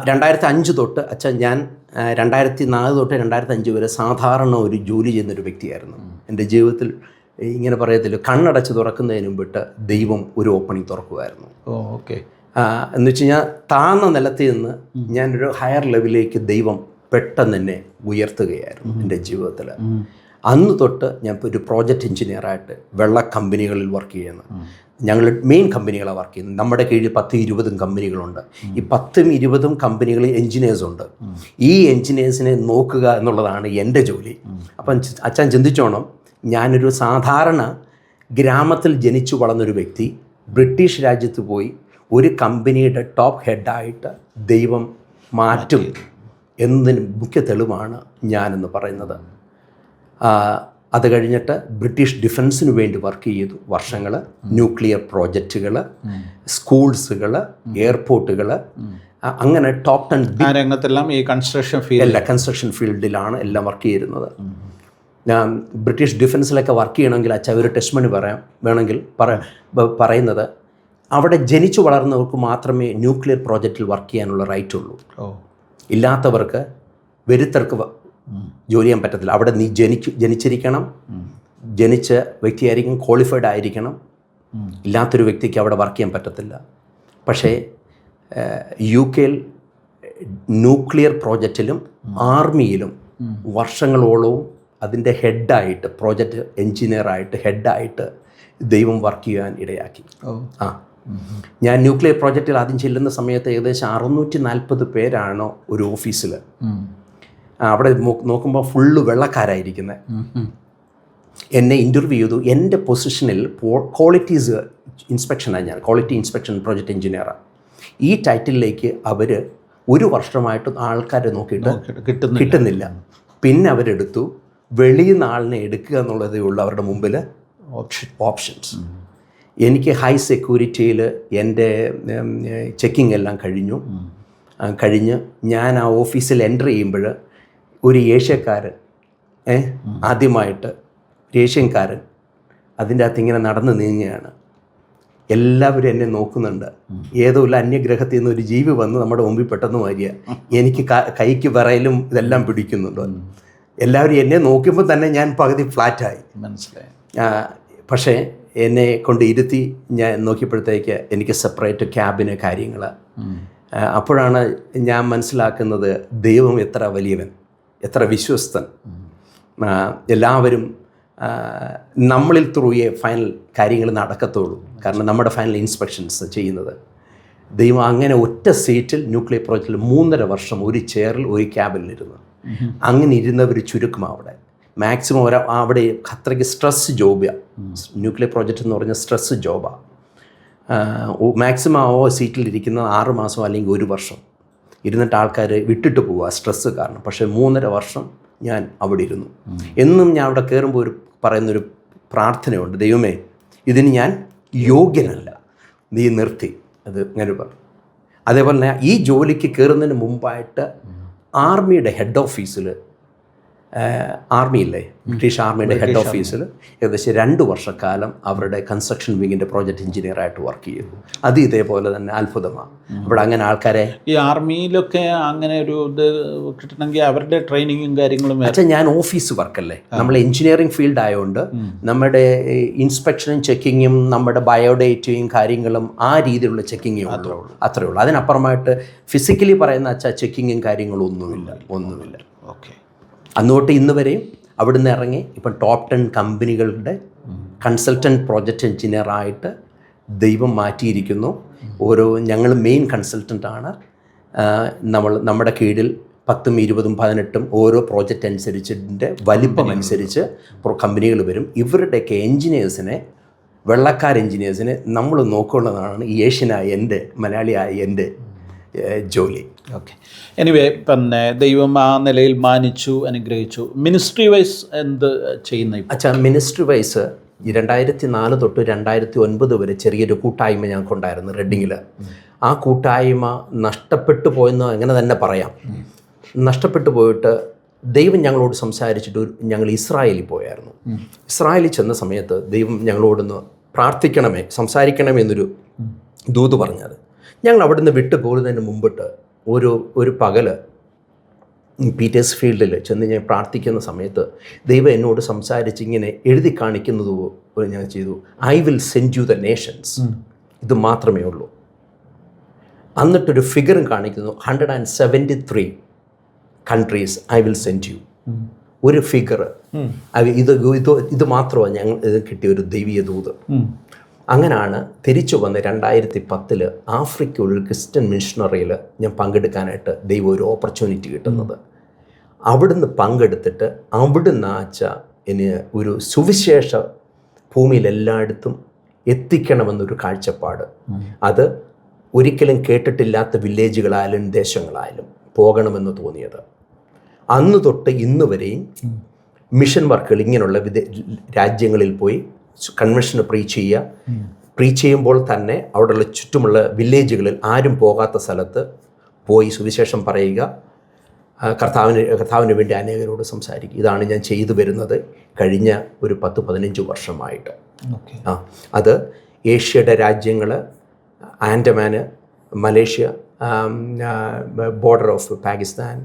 2005 തൊട്ട് ഞാൻ 2004 തൊട്ട് 2005 വരെ സാധാരണ ഒരു ജോലി ചെയ്യുന്നൊരു വ്യക്തിയായിരുന്നു. എൻ്റെ ജീവിതത്തിൽ ഇങ്ങനെ പറയത്തില്ല, കണ്ണടച്ച് തുറക്കുന്നതിന് മുമ്പിട്ട് ദൈവം ഒരു ഓപ്പണിംഗ് തുറക്കുമായിരുന്നു. ഓക്കെ. എന്ന് വെച്ച് കഴിഞ്ഞാൽ താഴ്ന്ന നിലത്തിൽ നിന്ന് ഞാനൊരു ഹയർ ലെവലിലേക്ക് ദൈവം പെട്ടെന്ന് തന്നെ ഉയർത്തുകയായിരുന്നു എൻ്റെ ജീവിതത്തിൽ. അന്ന് തൊട്ട് ഞാൻ ഒരു പ്രോജക്റ്റ് എഞ്ചിനീയറായിട്ട് വെള്ള കമ്പനികളിൽ വർക്ക് ചെയ്യുന്നു. ഞങ്ങൾ മെയിൻ കമ്പനികളാണ് വർക്ക് ചെയ്യുന്നത്. നമ്മുടെ കീഴിൽ 10-20 കമ്പനികളുണ്ട്. ഈ 10-20 കമ്പനികളിൽ എഞ്ചിനീയേഴ്സ് ഉണ്ട്. ഈ എഞ്ചിനീയേഴ്സിനെ നോക്കുക എന്നുള്ളതാണ് എൻ്റെ ജോലി. അപ്പം അച്ഛൻ ചിന്തിച്ചോണം, ഞാനൊരു സാധാരണ ഗ്രാമത്തിൽ ജനിച്ചു വളർന്നൊരു വ്യക്തി ബ്രിട്ടീഷ് രാജ്യത്ത് പോയി ഒരു കമ്പനിയുടെ ടോപ്പ് ഹെഡായിട്ട് ദൈവം മാറ്റും എന്നതിന് മുഖ്യ തെളിവാണ് ഞാനെന്ന് പറയുന്നത്. അത് കഴിഞ്ഞിട്ട് ബ്രിട്ടീഷ് ഡിഫൻസിന് വേണ്ടി വർക്ക് ചെയ്തു വർഷങ്ങൾ. ന്യൂക്ലിയർ പ്രോജക്റ്റുകൾ, സ്കൂൾസുകൾ, എയർപോർട്ടുകൾ, അങ്ങനെ ടോപ്പ് 10 രംഗത്തെല്ലാം ഈ കൺസ്ട്രക്ഷൻ ഫീൽഡിലാണ് എല്ലാം വർക്ക് ചെയ്യുന്നത്. ഞാൻ ബ്രിട്ടീഷ് ഡിഫൻസിലൊക്കെ വർക്ക് ചെയ്യണമെങ്കിൽ ഒരു ടെസ്റ്റ് മണി വേണമെങ്കിൽ പറയുന്നത് അവിടെ ജനിച്ചു വളർന്നവർക്ക് മാത്രമേ ന്യൂക്ലിയർ പ്രോജക്റ്റിൽ വർക്ക് ചെയ്യാനുള്ള റൈറ്റ് ഉള്ളൂ. ഇല്ലാത്തവർക്ക് വരുത്തർക്ക് ജോലി ചെയ്യാൻ പറ്റത്തില്ല. അവിടെ നീ ജനിച്ചിരിക്കണം, ജനിച്ച വ്യക്തിയായിരിക്കും, ക്വാളിഫൈഡ് ആയിരിക്കണം. ഇല്ലാത്തൊരു വ്യക്തിക്ക് അവിടെ വർക്ക് ചെയ്യാൻ പറ്റത്തില്ല. പക്ഷേ UK ന്യൂക്ലിയർ പ്രോജക്റ്റിലും ആർമിയിലും വർഷങ്ങളോളവും അതിൻ്റെ ഹെഡായിട്ട്, പ്രോജക്റ്റ് എഞ്ചിനീയറായിട്ട് ഹെഡായിട്ട് ദൈവം വർക്ക് ചെയ്യാൻ ഇടയാക്കി. ഞാൻ ന്യൂക്ലിയർ പ്രോജക്റ്റിൽ ആദ്യം ചെല്ലുന്ന സമയത്ത് ഏകദേശം 640 പേരാണ് ഒരു ഓഫീസിൽ. അവിടെ നോക്കുമ്പോൾ ഫുള്ള് വെള്ളക്കാരായിരിക്കുന്നത്. എന്നെ ഇൻ്റർവ്യൂ ചെയ്തു. എൻ്റെ പൊസിഷനിൽ ക്വാളിറ്റീസ് ഇൻസ്പെക്ഷനാണ്. ഞാൻ ക്വാളിറ്റി ഇൻസ്പെക്ഷൻ പ്രോജക്റ്റ് എഞ്ചിനീയറാണ്. ഈ ടൈറ്റിലേക്ക് അവർ 1 വർഷമായിട്ട് ആൾക്കാരെ നോക്കിയിട്ട് കിട്ടുന്നില്ല. പിന്നെ അവരെടുത്തു വെളിയിൽ നിന്ന് ആളിനെ എടുക്കുക എന്നുള്ളതേ ഉള്ളൂ അവരുടെ മുമ്പിൽ ഓപ്ഷൻസ്. എനിക്ക് ഹൈ സെക്യൂരിറ്റിയിൽ എൻ്റെ ചെക്കിംഗ് എല്ലാം കഴിഞ്ഞ് ഞാൻ ആ ഓഫീസിൽ എൻ്റർ ചെയ്യുമ്പോൾ ഒരു ഏഷ്യക്കാരൻ, ആദ്യമായിട്ട് ഏഷ്യൻകാരൻ അതിൻ്റെ അകത്ത് ഇങ്ങനെ നടന്ന് നീങ്ങുകയാണ്. എല്ലാവരും എന്നെ നോക്കുന്നുണ്ട്. ഏതോ ഇല്ല അന്യഗ്രഹത്തിൽ നിന്ന് ഒരു ജീവി വന്ന് നമ്മുടെ മുമ്പിൽ പെട്ടെന്ന് വരിക. എനിക്ക് കൈക്ക് വിറയിലും ഇതെല്ലാം പിടിക്കുന്നുണ്ട്. എല്ലാവരും എന്നെ നോക്കുമ്പോൾ തന്നെ ഞാൻ പകുതി ഫ്ലാറ്റായി. മനസ്സിലായി. പക്ഷേ എന്നെ കൊണ്ട് ഇരുത്തി ഞാൻ നോക്കിയപ്പോഴത്തേക്ക് എനിക്ക് സെപ്പറേറ്റ് ക്യാബിന് കാര്യങ്ങൾ. അപ്പോഴാണ് ഞാൻ മനസ്സിലാക്കുന്നത് ദൈവം എത്ര വലിയവൻ, എത്ര വിശ്വസ്തൻ. എല്ലാവരും നമ്മളിൽ ത്രൂയെ ഫൈനൽ കാര്യങ്ങൾ നടക്കത്തുള്ളൂ. കാരണം നമ്മുടെ ഫൈനൽ ഇൻസ്പെക്ഷൻസ് ചെയ്യുന്നത് ദൈവം. അങ്ങനെ ഒറ്റ സീറ്റിൽ ന്യൂക്ലിയർ പ്രോജക്റ്റിൽ 3.5 വർഷം ഒരു ചെയറിൽ ഒരു ക്യാബിനിലിരുന്നു. അങ്ങനെ ഇരുന്നവർ ചുരുക്കമാണ് അവിടെ. മാക്സിമം അവിടെ അത്രയ്ക്ക് സ്ട്രെസ് ജോബാണ്. ന്യൂക്ലിയർ പ്രോജക്റ്റ് എന്ന് പറഞ്ഞാൽ സ്ട്രെസ് ജോബാണ്. മാക്സിമം സീറ്റിലിരിക്കുന്നത് 6 മാസം അല്ലെങ്കിൽ 1 വർഷം ഇരുന്നിട്ട് ആൾക്കാർ വിട്ടിട്ട് പോവുക സ്ട്രെസ്സ് കാരണം. പക്ഷേ 3.5 വർഷം ഞാൻ അവിടെ ഇരുന്നു. എന്നും ഞാൻ അവിടെ കയറുമ്പോൾ പറയുന്നൊരു പ്രാർത്ഥനയുണ്ട്, ദൈവമേ ഇതിന് ഞാൻ യോഗ്യനല്ല, നീ നിർത്തി. അത് ഇങ്ങനെ പറഞ്ഞു. അതേപോലെ തന്നെ ഈ ജോലിക്ക് കയറുന്നതിന് മുമ്പായിട്ട് ആർമിയുടെ ഹെഡ് ഓഫീസിൽ ആർമിയില്ലേ, ബ്രിട്ടീഷ് ആർമിയുടെ ഹെഡ് ഓഫീസിൽ ഏകദേശം 2 വർഷക്കാലം അവരുടെ കൺസ്ട്രക്ഷൻ വിങ്ങിൻ്റെ പ്രോജക്റ്റ് എഞ്ചിനീയറായിട്ട് വർക്ക് ചെയ്തു. അത് ഇതേപോലെ തന്നെ അത്ഭുതമാണ്. അവിടെ അങ്ങനെ ആൾക്കാരെ ഈ ആർമിയിലൊക്കെ അങ്ങനെ ഒരു ഇത് കിട്ടണമെങ്കിൽ അവരുടെ ട്രെയിനിങ്ങും കാര്യങ്ങളും വെച്ചാൽ ഞാൻ ഓഫീസ് വർക്കല്ലേ, നമ്മൾ എഞ്ചിനീയറിംഗ് ഫീൽഡ് ആയതുകൊണ്ട് നമ്മുടെ ഇൻസ്പെക്ഷനും ചെക്കിങ്ങും നമ്മുടെ ബയോഡേറ്റയും കാര്യങ്ങളും ആ രീതിയിലുള്ള ചെക്കിങ്ങും അത്രേ ഉള്ളൂ. അതിനപ്പുറമായിട്ട് ഫിസിക്കലി പറയുന്ന വെച്ചാൽ ചെക്കിങ്ങും കാര്യങ്ങളും ഒന്നുമില്ല. ഓക്കെ. അന്നോട്ട് ഇന്ന് വരെയും അവിടുന്ന് ഇറങ്ങി ഇപ്പം ടോപ്പ് 10 കമ്പനികളുടെ കൺസൾട്ടൻറ്റ് പ്രോജക്റ്റ് എഞ്ചിനീയറായിട്ട് ദൈവം മാറ്റിയിരിക്കുന്നു. ഞങ്ങൾ മെയിൻ കൺസൾട്ടൻ്റാണ്. നമ്മുടെ കീഴിൽ 10, 20, 18 ഓരോ പ്രോജക്റ്റ് അനുസരിച്ചിൻ്റെ വലിപ്പം അനുസരിച്ച് കമ്പനികൾ വരും. ഇവരുടെയൊക്കെ എൻജിനീയേഴ്സിനെ, വെള്ളക്കാർ എൻജിനീയേഴ്സിനെ നമ്മൾ നോക്കുള്ളതാണ് ഈ ഏഷ്യനായ എൻ്റെ, മലയാളിയായ എൻ്റെ ജോലി. ഓക്കെ. എനിവേ, പിന്നെ ദൈവം ആ നിലയിൽ മാനിച്ചു, അനുഗ്രഹിച്ചു. മിനിസ്ട്രി വൈസ് എന്ത് ചെയ്യുന്ന? മിനിസ്ട്രി വൈസ് 2004 തൊട്ട് 2009 വരെ ചെറിയൊരു കൂട്ടായ്മ ഞങ്ങൾക്കുണ്ടായിരുന്നു റെഡിങ്ങിൽ. ആ കൂട്ടായ്മ നഷ്ടപ്പെട്ടു പോയെന്ന് അങ്ങനെ തന്നെ പറയാം. നഷ്ടപ്പെട്ടു പോയിട്ട് ദൈവം ഞങ്ങളോട് സംസാരിച്ചിട്ട് ഞങ്ങൾ ഇസ്രായേലിൽ പോയായിരുന്നു. ഇസ്രായേലിൽ ചെന്ന സമയത്ത് ദൈവം ഞങ്ങളോടൊന്ന് പ്രാർത്ഥിക്കണമേ, സംസാരിക്കണമേ എന്നൊരു ദൂത് പറഞ്ഞത്. ഞങ്ങൾ അവിടുന്ന് വിട്ടു പോകുന്നതിന് മുമ്പിട്ട് ഒരു പകല് പീറ്റേഴ്സ് ഫീൽഡിൽ ചെന്ന് ഞാൻ പ്രാർത്ഥിക്കുന്ന സമയത്ത് ദൈവം എന്നോട് സംസാരിച്ച് ഇങ്ങനെ എഴുതി കാണിക്കുന്നത് ഞാൻ ചെയ്തു. I will send you the Nations. ഇത് മാത്രമേ ഉള്ളൂ. എന്നിട്ടൊരു ഫിഗറും കാണിക്കുന്നു, 173 countries I will send you. ഒരു ഫിഗർ. ഇത് മാത്രമാണ് ഞങ്ങൾ ഇത് കിട്ടിയ ഒരു ദൈവീയ ദൂത്. അങ്ങനെയാണ് തിരിച്ചു വന്ന് 2010 ആഫ്രിക്കയിൽ ക്രിസ്ത്യൻ മിഷണറിയിൽ ഞാൻ പങ്കെടുക്കാനായിട്ട് ദൈവം ഒരു ഓപ്പർച്യൂണിറ്റി കിട്ടുന്നത്. അവിടുന്ന് പങ്കെടുത്തിട്ട് അവിടുന്ന് ഇനി ഒരു സുവിശേഷ ഭൂമിയിൽ എല്ലായിടത്തും എത്തിക്കണമെന്നൊരു കാഴ്ചപ്പാട്. അത് ഒരിക്കലും കേട്ടിട്ടില്ലാത്ത വില്ലേജുകളായാലും ദേശങ്ങളായാലും പോകണമെന്ന് തോന്നിയത്. അന്ന് തൊട്ട് ഇന്ന് വരെയും മിഷൻ വർക്കുകൾ ഇങ്ങനെയുള്ള രാജ്യങ്ങളിൽ പോയി കൺവെൻഷന് പ്രീച്ച് ചെയ്യുമ്പോൾ തന്നെ അവിടെയുള്ള ചുറ്റുമുള്ള വില്ലേജുകളിൽ ആരും പോകാത്ത സ്ഥലത്ത് പോയി സുവിശേഷം പറയുക, കർത്താവിന് വേണ്ടി അനേകരോട് സംസാരിക്കുക. ഇതാണ് ഞാൻ ചെയ്തു വരുന്നത് കഴിഞ്ഞ ഒരു 10-15 വർഷമായിട്ട്. അത് ഏഷ്യയുടെ രാജ്യങ്ങൾ, ആൻഡമാന്, മലേഷ്യ, ബോർഡർ ഓഫ് പാകിസ്ഥാൻ,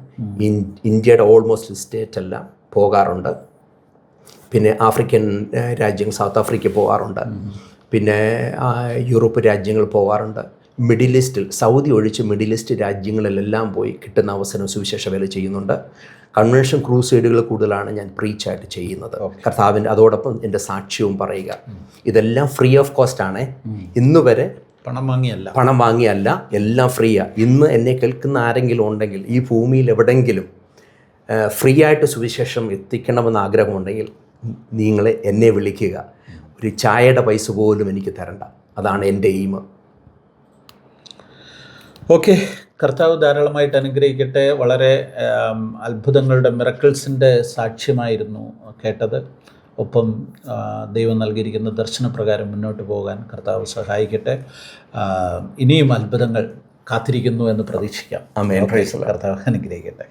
ഇന്ത്യയുടെ ഓൾമോസ്റ്റ് സ്റ്റേറ്റ് എല്ലാം പോകാറുണ്ട്. പിന്നെ ആഫ്രിക്കൻ രാജ്യങ്ങൾ, സൗത്ത് ആഫ്രിക്ക പോകാറുണ്ട്. പിന്നെ യൂറോപ്പ് രാജ്യങ്ങൾ പോകാറുണ്ട്. മിഡിൽ ഈസ്റ്റിൽ, സൗദി ഒഴിച്ച് മിഡിൽ ഈസ്റ്റ് രാജ്യങ്ങളിലെല്ലാം പോയി കിട്ടുന്ന അവസരം സുവിശേഷ വേല ചെയ്യുന്നുണ്ട്. കൺവെൻഷൻ ക്രൂസൈഡുകൾ കൂടുതലാണ് ഞാൻ പ്രീച്ചായിട്ട് ചെയ്യുന്നത്. കർത്താവിൻ്റെ അതോടൊപ്പം എൻ്റെ സാക്ഷ്യവും പറയുക. ഇതെല്ലാം ഫ്രീ ഓഫ് കോസ്റ്റ് ആണ്. ഇന്ന് വരെ പണം വാങ്ങിയല്ല, എല്ലാം ഫ്രീയാണ്. ഇന്ന് എന്നെ കേൾക്കുന്ന ആരെങ്കിലും ഉണ്ടെങ്കിൽ ഈ ഭൂമിയിൽ എവിടെയെങ്കിലും ഫ്രീ ആയിട്ട് സുവിശേഷം എത്തിക്കണമെന്ന് ആഗ്രഹമുണ്ടെങ്കിൽ നിങ്ങൾ എന്നെ വിളിക്കുക. ഒരു ചായയുടെ പൈസ പോലും എനിക്ക് തരണ്ട. അതാണ് എൻ്റെ എയിം. ഓക്കെ. കർത്താവ് ധാരാളമായിട്ട് അനുഗ്രഹിക്കട്ടെ. വളരെ അത്ഭുതങ്ങളുടെ, മിറക്കിൾസിൻ്റെ സാക്ഷ്യമായിരുന്നു കേട്ടത്. ഒപ്പം ദൈവം നൽകിയിരിക്കുന്ന ദർശനപ്രകാരം മുന്നോട്ട് പോകാൻ കർത്താവ് സഹായിക്കട്ടെ. ഇനിയും അത്ഭുതങ്ങൾ കാത്തിരിക്കുന്നു എന്ന് പ്രതീക്ഷിക്കാം. ആമേൻ. കർത്താവ് അനുഗ്രഹിക്കട്ടെ.